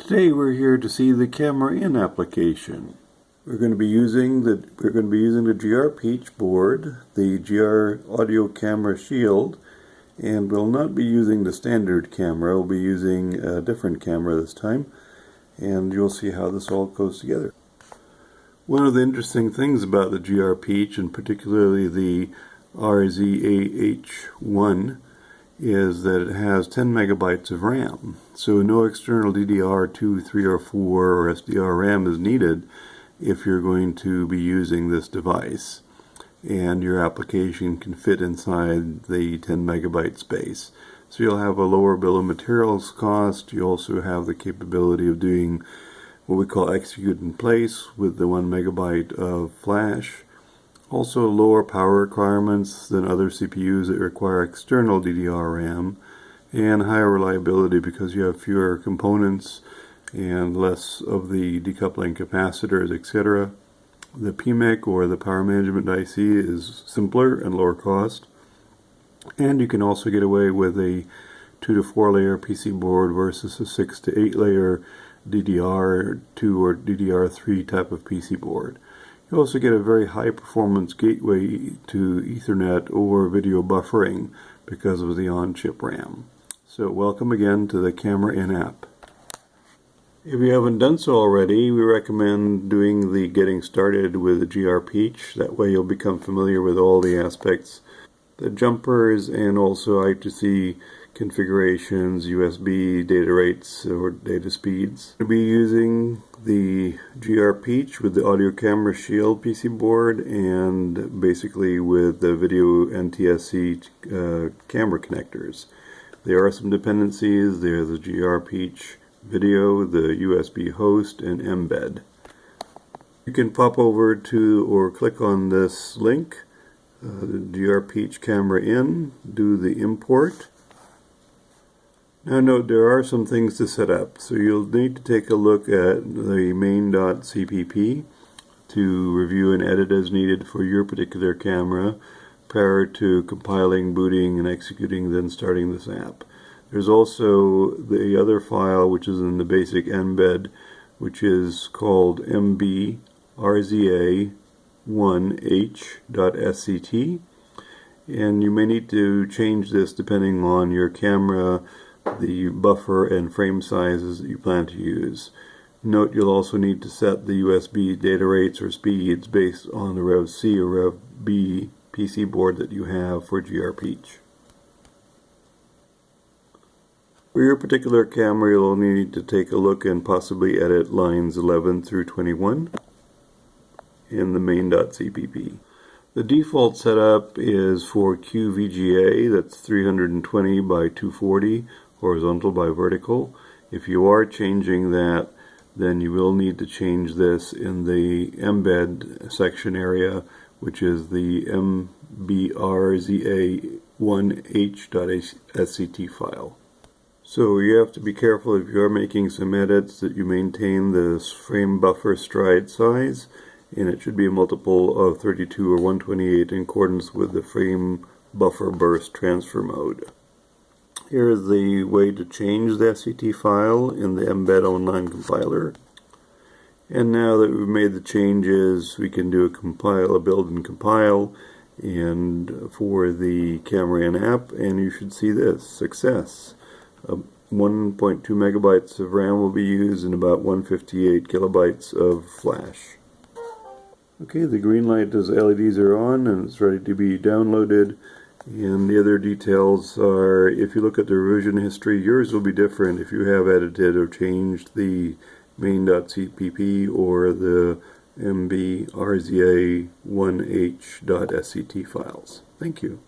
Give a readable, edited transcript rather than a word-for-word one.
Today we're here to see the camera in application. We're going to be using the GR Peach board, the GR audio camera shield, and we'll not be using the standard camera. We'll be using a different camera this time, and you'll see how this all goes together. One of the interesting things about the GR Peach, and particularly the RZA1H, is that it has 10 megabytes of RAM. So no external DDR2, 3, or 4 or SDR RAM is needed if you're going to be using this device. And your application can fit inside the 10 megabyte space. So you'll have a lower bill of materials cost. You also have the capability of doing what we call execute in place with the 1 megabyte of flash. Also lower power requirements than other CPUs that require external DDR RAM, and higher reliability because you have fewer components and less of the decoupling capacitors, etc. The PMIC, or the power management IC, is simpler and lower cost, and you can also get away with a 2 to 4 layer PC board versus a 6 to 8 layer DDR2 or DDR3 type of PC board. You also get a very high performance gateway to Ethernet or video buffering because of the on-chip RAM. So welcome again to the Camera In app. If you haven't done so already, we recommend doing the getting started with the GR Peach. That way you'll become familiar with all the aspects, the jumpers, and also I2C configurations, USB data rates or data speeds. We'll be using the GR Peach with the audio camera shield PC board and basically with the video NTSC camera connectors. There are some dependencies. There's the GR Peach video, the USB host, and embed. You can pop over to or click on this link, the GR Peach camera in, do the import. Now note, there are some things to set up, so you'll need to take a look at the main.cpp to review and edit as needed for your particular camera prior to compiling, booting, and executing, then starting this app. There's also the other file which is in the basic embed, which is called MBYtes.SCT, and you may need to change this depending on your camera, the buffer and frame sizes that you plan to use. Note, you'll also need to set the USB data rates or speeds based on the Rev C or Rev B PC board that you have for GR Peach. For your particular camera, you'll need to take a look and possibly edit lines 11 through 21 in the main.cpp. The default setup is for QVGA, that's 320 by 240, horizontal by vertical. If you are changing that, then you will need to change this in the embed section area, which is the MBYtes.SCT file. So you have to be careful if you are making some edits that you maintain this frame buffer stride size, and it should be a multiple of 32 or 128 in accordance with the frame buffer burst transfer mode. Here is the way to change the SCT file in the Embed Online compiler. And now that we've made the changes, we can do a build and compile, and for the Camera In app, and you should see this, success. 1.2 megabytes of RAM will be used and about 158 kilobytes of flash. Okay, the green light is LEDs are on and it's ready to be downloaded. And the other details are, if you look at the revision history, yours will be different if you have edited or changed the main.cpp or the MBYtes1H.SCT files. Thank you.